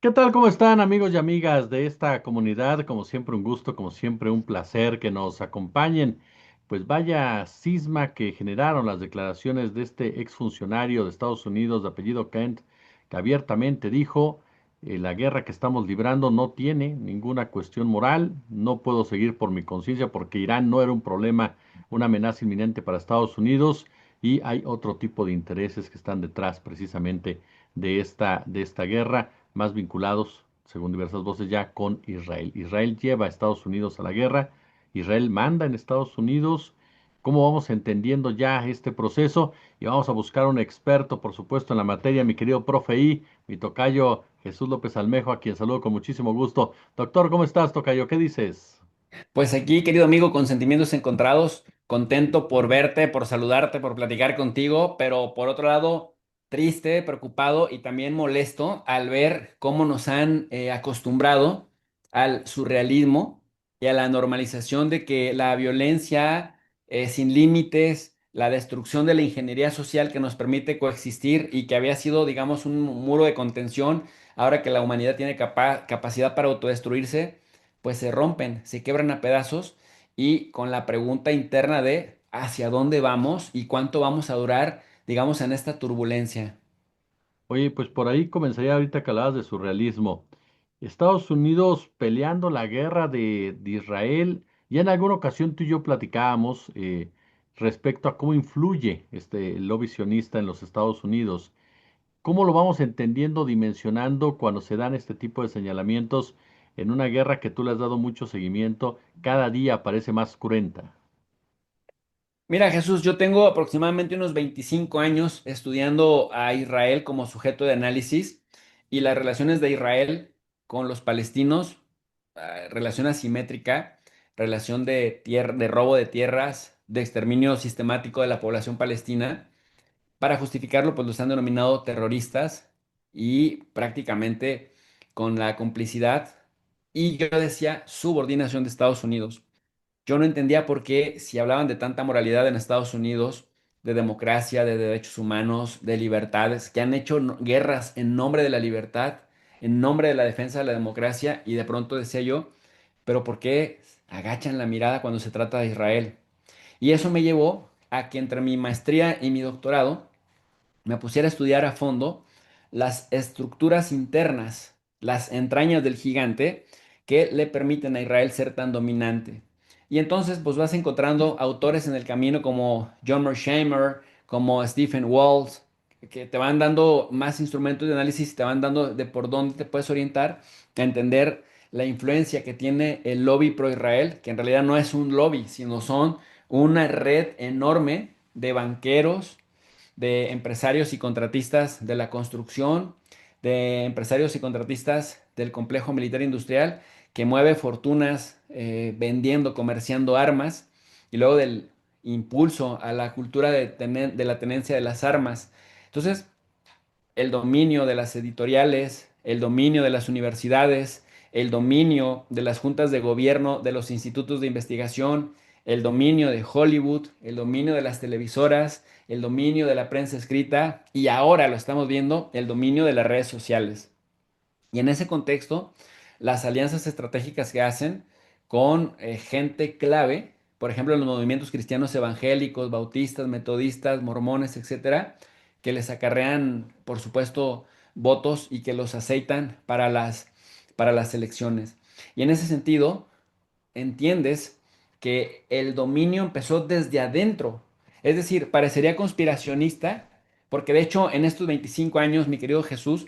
¿Qué tal? ¿Cómo están amigos y amigas de esta comunidad? Como siempre un gusto, como siempre un placer que nos acompañen. Pues vaya cisma que generaron las declaraciones de este exfuncionario de Estados Unidos de apellido Kent, que abiertamente dijo, la guerra que estamos librando no tiene ninguna cuestión moral, no puedo seguir por mi conciencia porque Irán no era un problema, una amenaza inminente para Estados Unidos y hay otro tipo de intereses que están detrás precisamente de esta guerra más vinculados, según diversas voces, ya con Israel. Israel lleva a Estados Unidos a la guerra, Israel manda en Estados Unidos. ¿Cómo vamos entendiendo ya este proceso? Y vamos a buscar un experto, por supuesto, en la materia, mi querido profe I, mi tocayo Jesús López Almejo, a quien saludo con muchísimo gusto. Doctor, ¿cómo estás, tocayo? ¿Qué dices? Pues aquí, querido amigo, con sentimientos encontrados, contento por verte, por saludarte, por platicar contigo, pero por otro lado, triste, preocupado y también molesto al ver cómo nos han acostumbrado al surrealismo y a la normalización de que la violencia sin límites, la destrucción de la ingeniería social que nos permite coexistir y que había sido, digamos, un muro de contención, ahora que la humanidad tiene capacidad para autodestruirse pues se rompen, se quebran a pedazos y con la pregunta interna de hacia dónde vamos y cuánto vamos a durar, digamos, en esta turbulencia. Oye, pues por ahí comenzaría ahorita que hablabas de surrealismo. Estados Unidos peleando la guerra de Israel, y en alguna ocasión tú y yo platicábamos respecto a cómo influye el lobby sionista en los Estados Unidos. ¿Cómo lo vamos entendiendo, dimensionando cuando se dan este tipo de señalamientos en una guerra que tú le has dado mucho seguimiento, cada día parece más cruenta? Mira, Jesús, yo tengo aproximadamente unos 25 años estudiando a Israel como sujeto de análisis y las relaciones de Israel con los palestinos, relación asimétrica, relación de robo de tierras, de exterminio sistemático de la población palestina. Para justificarlo, pues los han denominado terroristas y prácticamente con la complicidad y yo decía subordinación de Estados Unidos. Yo no entendía por qué si hablaban de tanta moralidad en Estados Unidos, de democracia, de derechos humanos, de libertades, que han hecho guerras en nombre de la libertad, en nombre de la defensa de la democracia y de pronto decía yo, pero ¿por qué agachan la mirada cuando se trata de Israel? Y eso me llevó a que entre mi maestría y mi doctorado me pusiera a estudiar a fondo las estructuras internas, las entrañas del gigante que le permiten a Israel ser tan dominante. Y entonces pues vas encontrando autores en el camino como John Mearsheimer, como Stephen Walls, que te van dando más instrumentos de análisis y te van dando de por dónde te puedes orientar a entender la influencia que tiene el lobby pro-Israel, que en realidad no es un lobby, sino son una red enorme de banqueros, de empresarios y contratistas de la construcción, de empresarios y contratistas del complejo militar industrial que mueve fortunas vendiendo, comerciando armas y luego del impulso a la cultura de la tenencia de las armas. Entonces, el dominio de las editoriales, el dominio de las universidades, el dominio de las juntas de gobierno, de los institutos de investigación, el dominio de Hollywood, el dominio de las televisoras, el dominio de la prensa escrita y ahora lo estamos viendo, el dominio de las redes sociales. Y en ese contexto, las alianzas estratégicas que hacen con gente clave, por ejemplo, en los movimientos cristianos evangélicos, bautistas, metodistas, mormones, etcétera, que les acarrean, por supuesto, votos y que los aceitan para las elecciones. Y en ese sentido, entiendes que el dominio empezó desde adentro. Es decir, parecería conspiracionista, porque de hecho en estos 25 años, mi querido Jesús,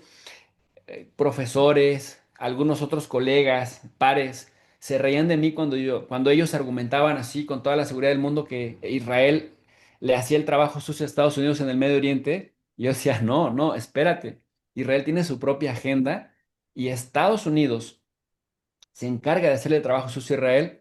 profesores, algunos otros colegas, pares, se reían de mí cuando ellos argumentaban así con toda la seguridad del mundo que Israel le hacía el trabajo sucio a Estados Unidos en el Medio Oriente. Y yo decía, no, no, espérate. Israel tiene su propia agenda y Estados Unidos se encarga de hacerle el trabajo sucio a Israel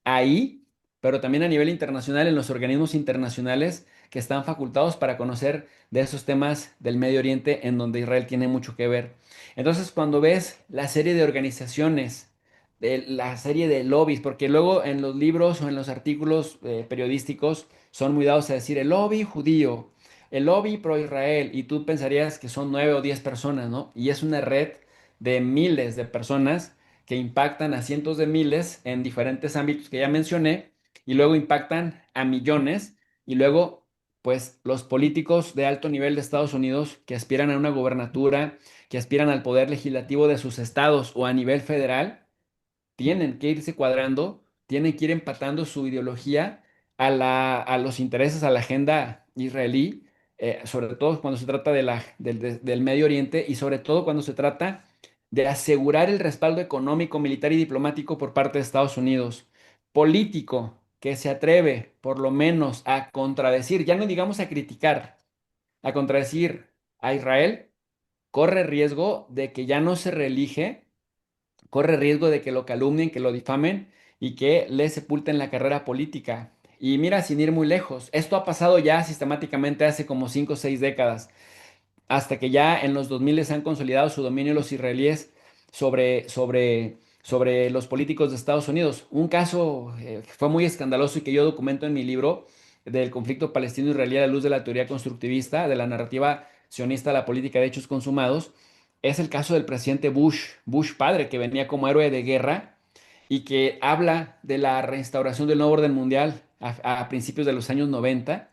ahí, pero también a nivel internacional en los organismos internacionales que están facultados para conocer de esos temas del Medio Oriente en donde Israel tiene mucho que ver. Entonces, cuando ves la serie de organizaciones, la serie de lobbies, porque luego en los libros o en los artículos periodísticos son muy dados a decir el lobby judío, el lobby pro-Israel, y tú pensarías que son 9 o 10 personas, ¿no? Y es una red de miles de personas que impactan a cientos de miles en diferentes ámbitos que ya mencioné y luego impactan a millones y luego pues los políticos de alto nivel de Estados Unidos que aspiran a una gobernatura, que aspiran al poder legislativo de sus estados o a nivel federal, tienen que irse cuadrando, tienen que ir empatando su ideología a los intereses, a la agenda israelí, sobre todo cuando se trata del Medio Oriente y sobre todo cuando se trata de asegurar el respaldo económico, militar y diplomático por parte de Estados Unidos. Político que se atreve por lo menos a contradecir, ya no digamos a criticar, a contradecir a Israel, corre riesgo de que ya no se reelige, corre riesgo de que lo calumnien, que lo difamen y que le sepulten la carrera política. Y mira, sin ir muy lejos, esto ha pasado ya sistemáticamente hace como 5 o 6 décadas, hasta que ya en los 2000 se han consolidado su dominio los israelíes sobre los políticos de Estados Unidos. Un caso que fue muy escandaloso y que yo documento en mi libro del conflicto palestino-israelí a la luz de la teoría constructivista, de la narrativa sionista, la política de hechos consumados, es el caso del presidente Bush, Bush padre, que venía como héroe de guerra y que habla de la reinstauración del nuevo orden mundial a principios de los años 90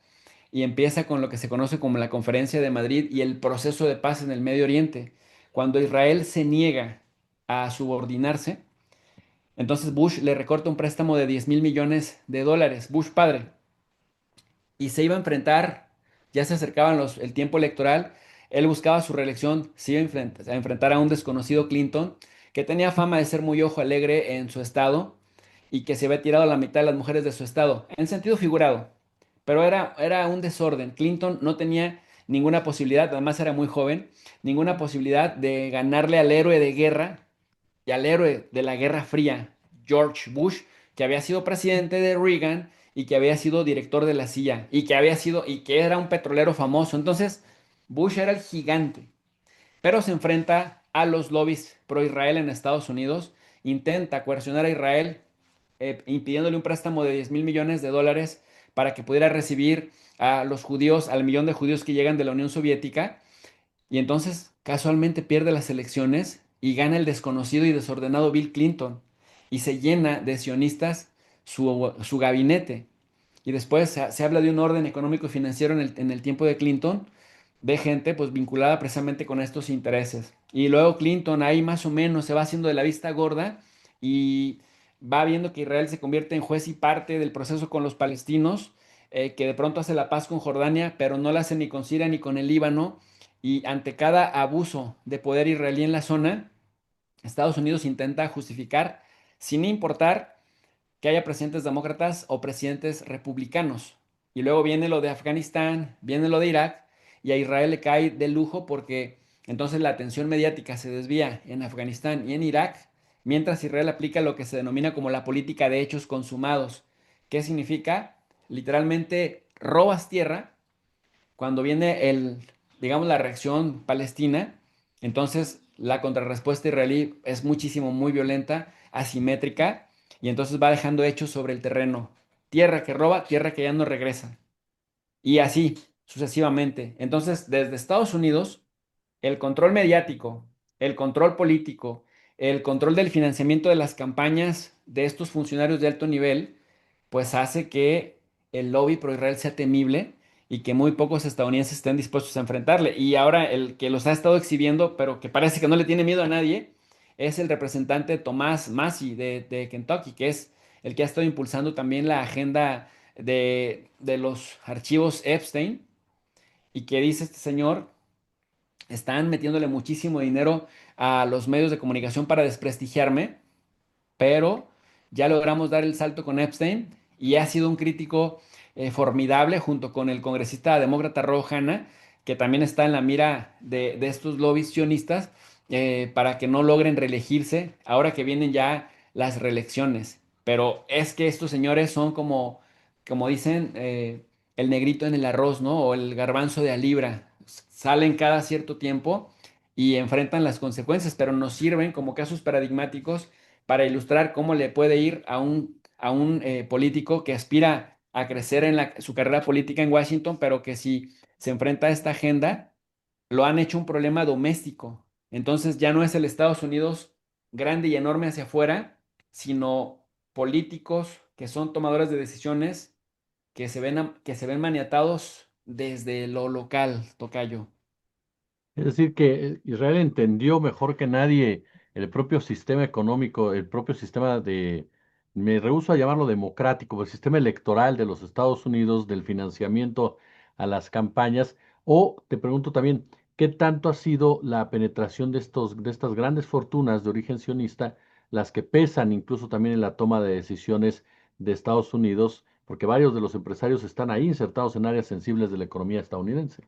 y empieza con lo que se conoce como la Conferencia de Madrid y el proceso de paz en el Medio Oriente. Cuando Israel se niega a subordinarse, entonces Bush le recorta un préstamo de 10.000 millones de dólares, Bush padre, y se iba a enfrentar, ya se acercaban el tiempo electoral, él buscaba su reelección, se iba a enfrentar a un desconocido Clinton que tenía fama de ser muy ojo alegre en su estado y que se había tirado a la mitad de las mujeres de su estado, en sentido figurado, pero era un desorden. Clinton no tenía ninguna posibilidad, además era muy joven, ninguna posibilidad de ganarle al héroe de guerra y al héroe de la Guerra Fría, George Bush, que había sido presidente de Reagan y que había sido director de la CIA y que era un petrolero famoso. Entonces, Bush era el gigante, pero se enfrenta a los lobbies pro Israel en Estados Unidos, intenta coercionar a Israel impidiéndole un préstamo de 10.000 millones de dólares para que pudiera recibir a los judíos, al millón de judíos que llegan de la Unión Soviética, y entonces casualmente pierde las elecciones y gana el desconocido y desordenado Bill Clinton y se llena de sionistas su gabinete. Y después se habla de un orden económico y financiero en el tiempo de Clinton, de gente pues vinculada precisamente con estos intereses. Y luego Clinton ahí más o menos se va haciendo de la vista gorda y va viendo que Israel se convierte en juez y parte del proceso con los palestinos, que de pronto hace la paz con Jordania, pero no la hace ni con Siria ni con el Líbano. Y ante cada abuso de poder israelí en la zona, Estados Unidos intenta justificar, sin importar que haya presidentes demócratas o presidentes republicanos. Y luego viene lo de Afganistán, viene lo de Irak, y a Israel le cae de lujo porque entonces la atención mediática se desvía en Afganistán y en Irak, mientras Israel aplica lo que se denomina como la política de hechos consumados. ¿Qué significa? Literalmente robas tierra cuando viene digamos, la reacción palestina, entonces la contrarrespuesta israelí es muchísimo, muy violenta, asimétrica, y entonces va dejando hechos sobre el terreno. Tierra que roba, tierra que ya no regresa. Y así, sucesivamente. Entonces, desde Estados Unidos, el control mediático, el control político, el control del financiamiento de las campañas de estos funcionarios de alto nivel, pues hace que el lobby pro Israel sea temible y que muy pocos estadounidenses estén dispuestos a enfrentarle. Y ahora el que los ha estado exhibiendo, pero que parece que no le tiene miedo a nadie, es el representante Tomás Massey de Kentucky, que es el que ha estado impulsando también la agenda de los archivos Epstein y que dice este señor, están metiéndole muchísimo dinero a los medios de comunicación para desprestigiarme, pero ya logramos dar el salto con Epstein y ha sido un crítico formidable junto con el congresista demócrata Ro Hanna, que también está en la mira de estos lobbies sionistas para que no logren reelegirse ahora que vienen ya las reelecciones. Pero es que estos señores son como dicen, el negrito en el arroz, ¿no? O el garbanzo de a libra. Salen cada cierto tiempo y enfrentan las consecuencias, pero nos sirven como casos paradigmáticos para ilustrar cómo le puede ir a un político que aspira a crecer en su carrera política en Washington, pero que si se enfrenta a esta agenda, lo han hecho un problema doméstico. Entonces ya no es el Estados Unidos grande y enorme hacia afuera, sino políticos que son tomadores de decisiones que se ven maniatados desde lo local, tocayo. Es decir, que Israel entendió mejor que nadie el propio sistema económico, el propio sistema de, me rehúso a llamarlo democrático, el sistema electoral de los Estados Unidos, del financiamiento a las campañas. O te pregunto también, ¿qué tanto ha sido la penetración de estas grandes fortunas de origen sionista, las que pesan incluso también en la toma de decisiones de Estados Unidos? Porque varios de los empresarios están ahí insertados en áreas sensibles de la economía estadounidense.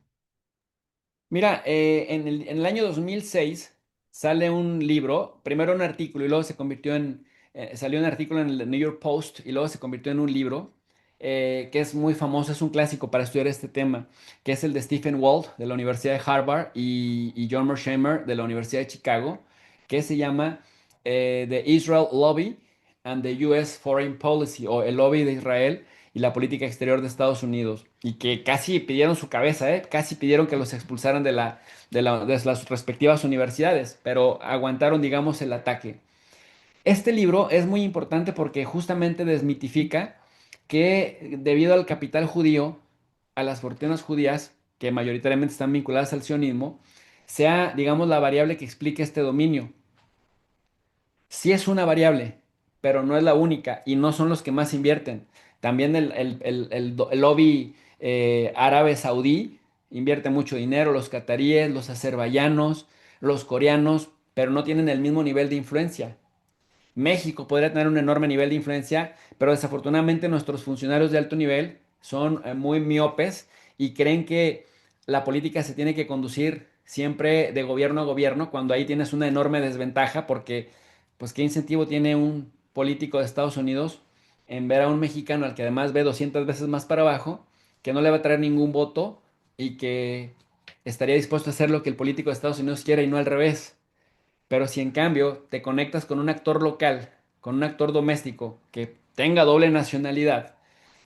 Mira, en el año 2006 sale un libro, primero un artículo y luego salió un artículo en el New York Post y luego se convirtió en un libro que es muy famoso, es un clásico para estudiar este tema, que es el de Stephen Wald de la Universidad de Harvard y John Mearsheimer de la Universidad de Chicago, que se llama The Israel Lobby and the US Foreign Policy, o el lobby de Israel y la política exterior de Estados Unidos, y que casi pidieron su cabeza, ¿eh? Casi pidieron que los expulsaran de las respectivas universidades, pero aguantaron, digamos, el ataque. Este libro es muy importante porque justamente desmitifica que debido al capital judío, a las fortunas judías, que mayoritariamente están vinculadas al sionismo, sea, digamos, la variable que explique este dominio. Sí es una variable, pero no es la única y no son los que más invierten. También el lobby árabe saudí invierte mucho dinero, los cataríes, los azerbaiyanos, los coreanos, pero no tienen el mismo nivel de influencia. México podría tener un enorme nivel de influencia, pero desafortunadamente nuestros funcionarios de alto nivel son muy miopes y creen que la política se tiene que conducir siempre de gobierno a gobierno, cuando ahí tienes una enorme desventaja porque, pues, ¿qué incentivo tiene un político de Estados Unidos en ver a un mexicano al que además ve 200 veces más para abajo, que no le va a traer ningún voto y que estaría dispuesto a hacer lo que el político de Estados Unidos quiera y no al revés? Pero si en cambio te conectas con un actor local, con un actor doméstico que tenga doble nacionalidad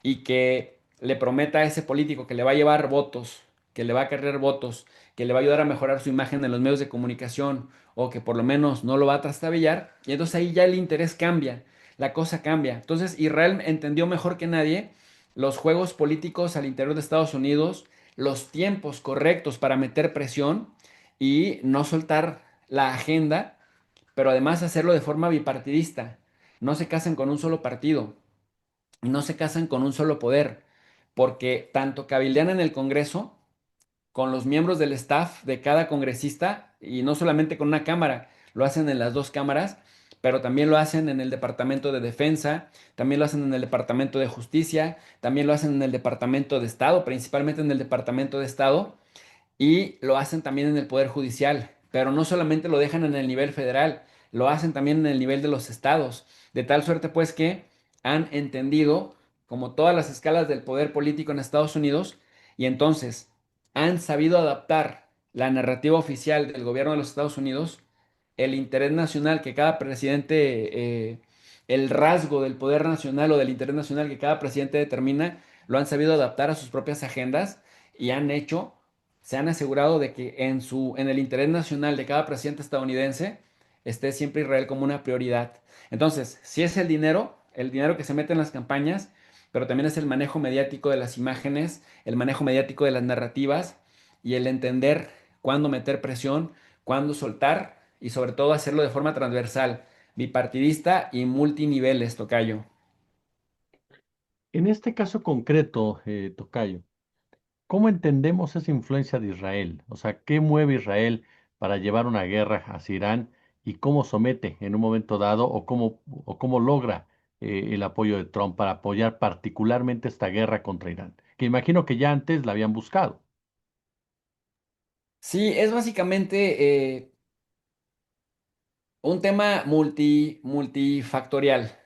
y que le prometa a ese político que le va a llevar votos, que le va a cargar votos, que le va a ayudar a mejorar su imagen en los medios de comunicación o que por lo menos no lo va a trastabillar, y entonces ahí ya el interés cambia, la cosa cambia. Entonces Israel entendió mejor que nadie los juegos políticos al interior de Estados Unidos, los tiempos correctos para meter presión y no soltar la agenda, pero además hacerlo de forma bipartidista. No se casan con un solo partido, no se casan con un solo poder, porque tanto cabildean en el Congreso con los miembros del staff de cada congresista, y no solamente con una cámara, lo hacen en las dos cámaras, pero también lo hacen en el Departamento de Defensa, también lo hacen en el Departamento de Justicia, también lo hacen en el Departamento de Estado, principalmente en el Departamento de Estado, y lo hacen también en el Poder Judicial, pero no solamente lo dejan en el nivel federal, lo hacen también en el nivel de los estados, de tal suerte pues que han entendido como todas las escalas del poder político en Estados Unidos, y entonces han sabido adaptar la narrativa oficial del gobierno de los Estados Unidos, el interés nacional que cada presidente, el rasgo del poder nacional o del interés nacional que cada presidente determina, lo han sabido adaptar a sus propias agendas y han hecho, se han asegurado de que en el interés nacional de cada presidente estadounidense esté siempre Israel como una prioridad. Entonces, si es el dinero que se mete en las campañas, pero también es el manejo mediático de las imágenes, el manejo mediático de las narrativas y el entender cuándo meter presión, cuándo soltar y sobre todo hacerlo de forma transversal, bipartidista y multiniveles, tocayo. En este caso concreto, Tocayo, ¿cómo entendemos esa influencia de Israel? O sea, ¿qué mueve Israel para llevar una guerra hacia Irán y cómo somete en un momento dado o cómo logra el apoyo de Trump para apoyar particularmente esta guerra contra Irán? Que imagino que ya antes la habían buscado. Sí, es básicamente un tema multifactorial.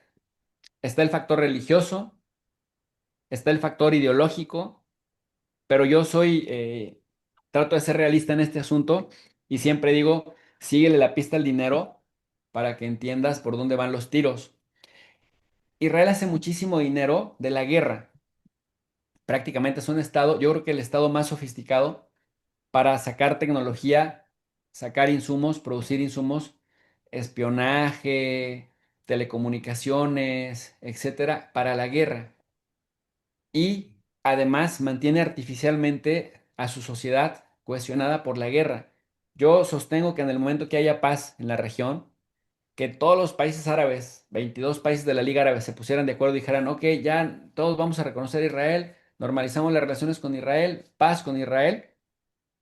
Está el factor religioso, está el factor ideológico, pero yo trato de ser realista en este asunto y siempre digo, síguele la pista al dinero para que entiendas por dónde van los tiros. Israel hace muchísimo dinero de la guerra. Prácticamente es un estado, yo creo que el estado más sofisticado para sacar tecnología. sacar insumos, producir insumos, espionaje, telecomunicaciones, etcétera, para la guerra. Y además mantiene artificialmente a su sociedad cohesionada por la guerra. Yo sostengo que en el momento que haya paz en la región, que todos los países árabes, 22 países de la Liga Árabe, se pusieran de acuerdo y dijeran, ok, ya todos vamos a reconocer a Israel, normalizamos las relaciones con Israel, paz con Israel,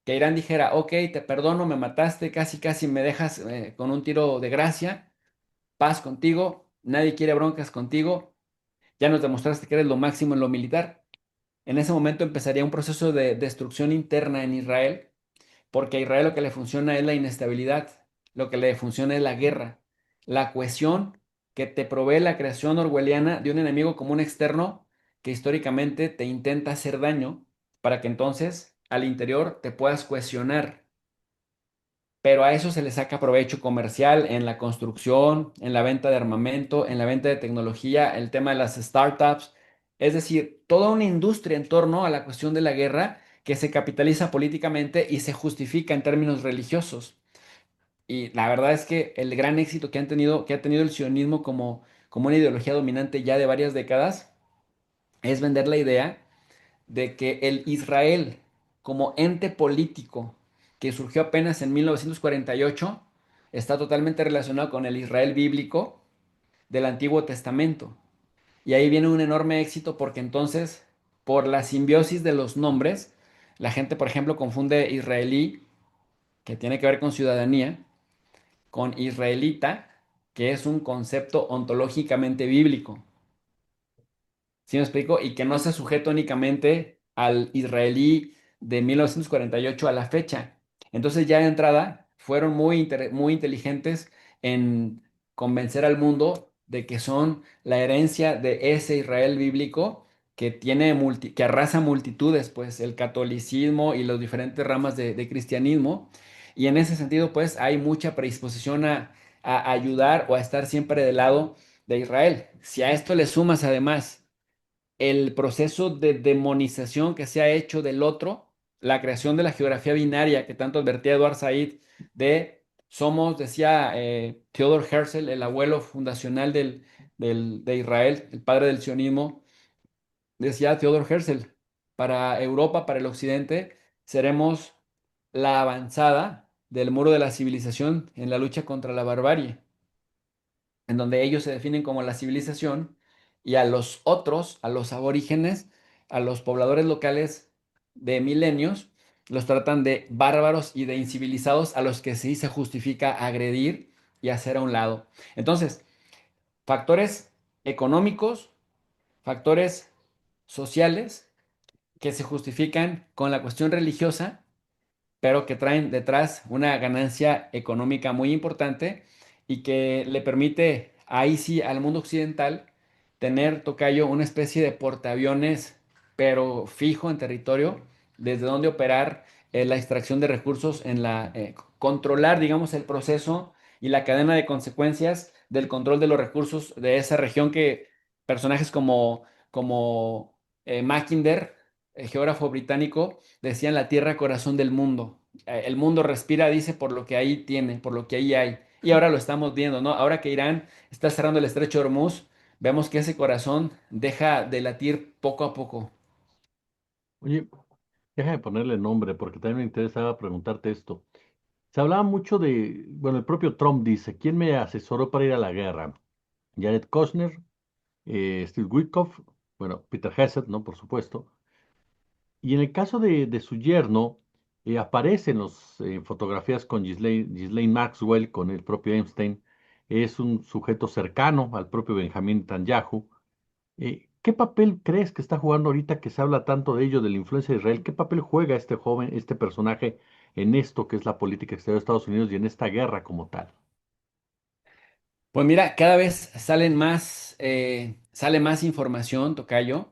que Irán dijera, ok, te perdono, me mataste, casi casi me dejas con un tiro de gracia, paz contigo, nadie quiere broncas contigo, ya nos demostraste que eres lo máximo en lo militar. En ese momento empezaría un proceso de destrucción interna en Israel, porque a Israel lo que le funciona es la inestabilidad, lo que le funciona es la guerra, la cohesión que te provee la creación orwelliana de un enemigo común externo que históricamente te intenta hacer daño para que entonces al interior te puedas cohesionar. Pero a eso se le saca provecho comercial en la construcción, en la venta de armamento, en la venta de tecnología, el tema de las startups, es decir, toda una industria en torno a la cuestión de la guerra que se capitaliza políticamente y se justifica en términos religiosos. Y la verdad es que el gran éxito que ha tenido el sionismo como una ideología dominante ya de varias décadas es vender la idea de que el Israel como ente político que surgió apenas en 1948 está totalmente relacionado con el Israel bíblico del Antiguo Testamento. Y ahí viene un enorme éxito porque entonces, por la simbiosis de los nombres, la gente, por ejemplo, confunde israelí, que tiene que ver con ciudadanía, con israelita, que es un concepto ontológicamente bíblico. ¿Sí me explico? Y que no se sujeta únicamente al israelí de 1948 a la fecha. Entonces ya de entrada fueron muy inteligentes en convencer al mundo de que son la herencia de ese Israel bíblico que que arrasa multitudes, pues el catolicismo y las diferentes ramas de cristianismo. Y en ese sentido, pues hay mucha predisposición a ayudar o a estar siempre del lado de Israel. Si a esto le sumas además el proceso de demonización que se ha hecho del otro, la creación de la geografía binaria que tanto advertía Edward Said de somos, decía Theodor Herzl, el abuelo fundacional de Israel, el padre del sionismo, decía Theodor Herzl, para Europa, para el occidente, seremos la avanzada del muro de la civilización en la lucha contra la barbarie en donde ellos se definen como la civilización y a los otros, a los aborígenes, a los pobladores locales de milenios, los tratan de bárbaros y de incivilizados a los que sí se justifica agredir y hacer a un lado. Entonces, factores económicos, factores sociales que se justifican con la cuestión religiosa pero que traen detrás una ganancia económica muy importante y que le permite ahí sí al mundo occidental tener, tocayo, una especie de portaaviones, pero fijo en territorio, desde donde operar la extracción de recursos controlar, digamos, el proceso y la cadena de consecuencias del control de los recursos de esa región que personajes como Mackinder, el geógrafo británico, decían la tierra corazón del mundo. El mundo respira, dice, por lo que ahí tiene, por lo que ahí hay. Y ahora lo estamos viendo, ¿no? Ahora que Irán está cerrando el estrecho de Hormuz, vemos que ese corazón deja de latir poco a poco. Oye, deja de ponerle nombre porque también me interesaba preguntarte esto. Se hablaba mucho de, bueno, el propio Trump dice, ¿quién me asesoró para ir a la guerra? Jared Kushner, Steve Witkoff, bueno, Peter Hegseth, ¿no? Por supuesto. Y en el caso de su yerno, aparecen los fotografías con Ghislaine Maxwell, con el propio Einstein. Es un sujeto cercano al propio Benjamín Netanyahu. ¿Qué papel crees que está jugando ahorita que se habla tanto de ello, de la influencia de Israel? ¿Qué papel juega este joven, este personaje en esto que es la política exterior de Estados Unidos y en esta guerra como tal? Pues mira, cada vez sale más información, tocayo,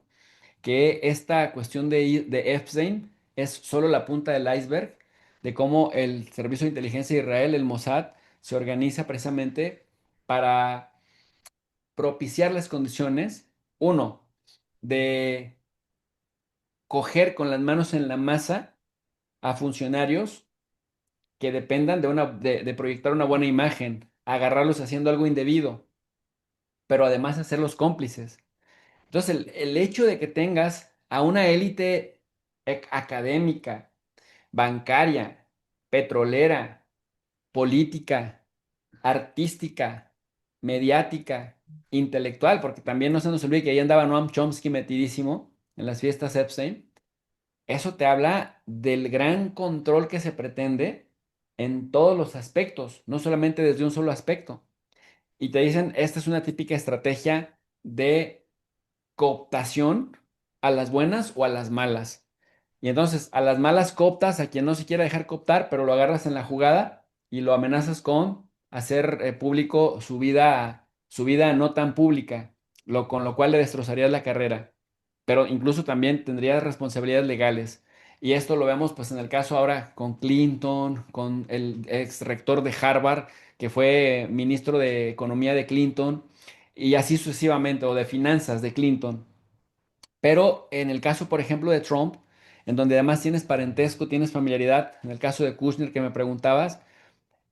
que esta cuestión de Epstein es solo la punta del iceberg de cómo el Servicio de Inteligencia de Israel, el Mossad, se organiza precisamente para propiciar las condiciones, uno, de coger con las manos en la masa a funcionarios que dependan de proyectar una buena imagen, agarrarlos haciendo algo indebido, pero además hacerlos cómplices. Entonces, el hecho de que tengas a una élite académica, bancaria, petrolera, política, artística, mediática, intelectual, porque también no se nos olvide que ahí andaba Noam Chomsky metidísimo en las fiestas Epstein. Eso te habla del gran control que se pretende en todos los aspectos, no solamente desde un solo aspecto. Y te dicen, esta es una típica estrategia de cooptación a las buenas o a las malas. Y entonces a las malas cooptas a quien no se quiera dejar cooptar, pero lo agarras en la jugada y lo amenazas con hacer público su vida no tan pública, con lo cual le destrozarías la carrera. Pero incluso también tendrías responsabilidades legales. Y esto lo vemos pues en el caso ahora con Clinton, con el ex rector de Harvard, que fue ministro de Economía de Clinton, y así sucesivamente, o de finanzas de Clinton. Pero en el caso, por ejemplo, de Trump, en donde además tienes parentesco, tienes familiaridad, en el caso de Kushner que me preguntabas,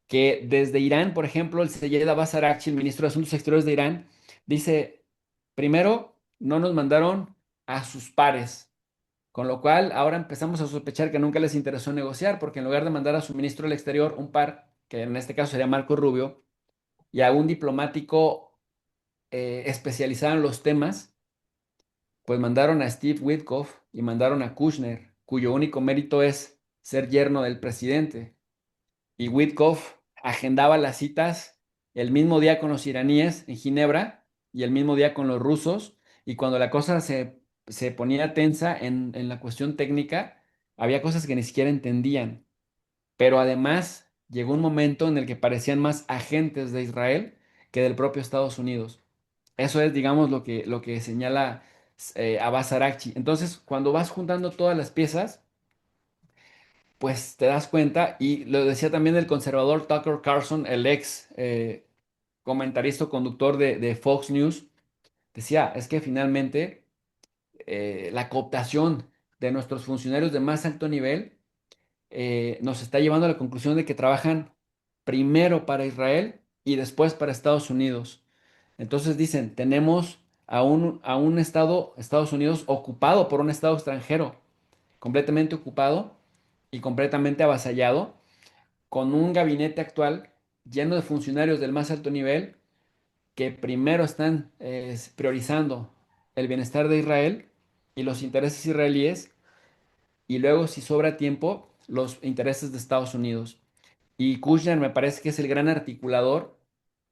que desde Irán, por ejemplo, el Seyed Abbas Araghchi, el ministro de Asuntos Exteriores de Irán, dice, primero, no nos mandaron a sus pares, con lo cual ahora empezamos a sospechar que nunca les interesó negociar, porque en lugar de mandar a su ministro del Exterior, un par, que en este caso sería Marco Rubio, y a un diplomático especializado en los temas, pues mandaron a Steve Witkoff y mandaron a Kushner, cuyo único mérito es ser yerno del presidente. Y Witkoff agendaba las citas el mismo día con los iraníes en Ginebra y el mismo día con los rusos. Y cuando la cosa se ponía tensa en la cuestión técnica, había cosas que ni siquiera entendían. Pero además llegó un momento en el que parecían más agentes de Israel que del propio Estados Unidos. Eso es, digamos, lo que señala Abbas Araghchi. Entonces, cuando vas juntando todas las piezas, pues te das cuenta, y lo decía también el conservador Tucker Carlson, el ex comentarista o conductor de Fox News, decía, es que finalmente la cooptación de nuestros funcionarios de más alto nivel nos está llevando a la conclusión de que trabajan primero para Israel y después para Estados Unidos. Entonces dicen, tenemos a un estado, Estados Unidos, ocupado por un estado extranjero, completamente ocupado y completamente avasallado, con un gabinete actual lleno de funcionarios del más alto nivel que primero están priorizando el bienestar de Israel y los intereses israelíes, y luego, si sobra tiempo, los intereses de Estados Unidos. Y Kushner me parece que es el gran articulador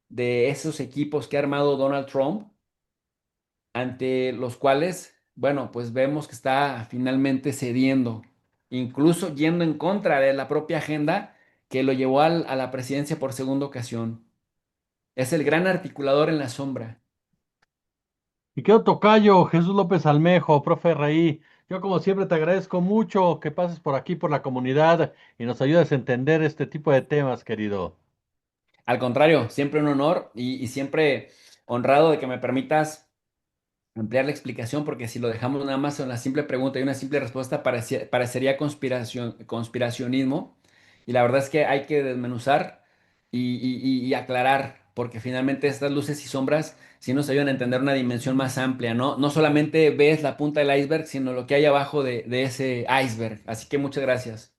de esos equipos que ha armado Donald Trump, ante los cuales, bueno, pues vemos que está finalmente cediendo, incluso yendo en contra de la propia agenda que lo llevó a la presidencia por segunda ocasión. Es el gran articulador en la sombra. Y quedo tocayo, Jesús López Almejo, profe Raí. Yo como siempre te agradezco mucho que pases por aquí, por la comunidad y nos ayudes a entender este tipo de temas, querido. Al contrario, siempre un honor y siempre honrado de que me permitas ampliar la explicación, porque si lo dejamos nada más en una simple pregunta y una simple respuesta, parecería conspiracionismo. Y la verdad es que hay que desmenuzar y aclarar, porque finalmente estas luces y sombras sí nos ayudan a entender una dimensión más amplia, ¿no? No solamente ves la punta del iceberg, sino lo que hay abajo de ese iceberg. Así que muchas gracias.